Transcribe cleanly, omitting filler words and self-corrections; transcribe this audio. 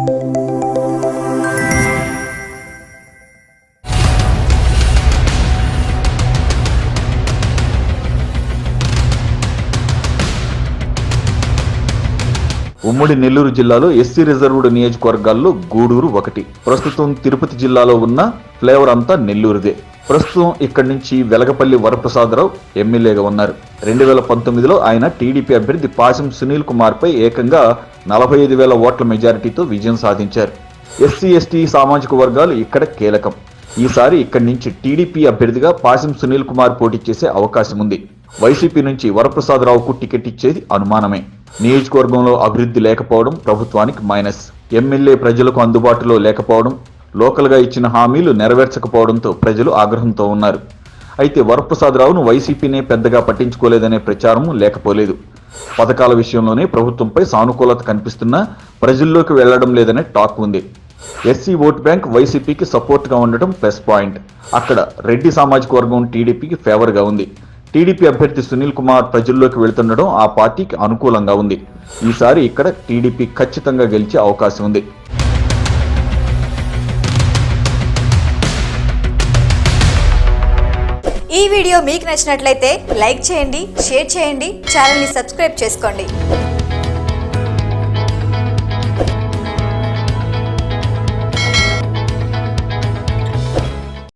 ఉమ్మడి నెల్లూరు జిల్లాలో SC reserved నియోజకవర్గాల్లో గూడూరు ఒకటి. ప్రస్తుతం తిరుపతి జిల్లాలో ఉన్న ఫ్లేవర్ అంతా నెల్లూరుదే. ప్రస్తుతం ఇక్కడి నుంచి వెలగపల్లి వరప్రసాదరావు ఎమ్మెల్యేగా ఉన్నారు. 2019లో ఆయన టీడీపీ అభ్యర్థి పాశం సునీల్ కుమార్ పై ఏకంగా 45,000 ఓట్ల మెజారిటీతో విజయం సాధించారు. ఎస్సీ ఎస్టీ సామాజిక వర్గాలు ఇక్కడ కీలకం. ఈసారి ఇక్కడి నుంచి టీడీపీ అభ్యర్థిగా పాశం సునీల్ కుమార్ పోటీ చేసే అవకాశం ఉంది. వైసీపీ నుంచి వరప్రసాదరావుకు టికెట్ ఇచ్చేది అనుమానమే. నియోజకవర్గంలో అభివృద్ధి లేకపోవడం ప్రభుత్వానికి మైనస్. ఎమ్మెల్యే ప్రజలకు అందుబాటులో లేకపోవడం, లోకల్గా ఇచ్చిన హామీలు నెరవేర్చకపోవడంతో ప్రజలు ఆగ్రహంతో ఉన్నారు. అయితే వరప్రసాదరావును వైసీపీనే పెద్దగా పట్టించుకోలేదనే ప్రచారం లేకపోలేదు. పథకాల విషయంలోనే ప్రభుత్వంపై సానుకూలత కనిపిస్తున్నా ప్రజల్లోకి వెళ్లడం లేదనే టాక్ ఉంది. ఎస్సీ ఓట్ బ్యాంక్ వైసీపీకి సపోర్ట్గా ఉండటం ప్లస్ పాయింట్. అక్కడ రెడ్డి సామాజిక వర్గం టీడీపీకి ఫేవర్గా ఉంది. టీడీపీ అభ్యర్థి సునీల్ కుమార్ ప్రజల్లోకి వెళ్తుండడం ఆ పార్టీకి అనుకూలంగా ఉంది. ఈసారి ఇక్కడ టీడీపీ ఖచ్చితంగా గెలిచే అవకాశం ఉంది. ఈ వీడియో మీకు నచ్చినట్లయితే లైక్ చేయండి, షేర్ చేయండి, ఛానల్ని సబ్స్క్రైబ్ చేసుకోండి.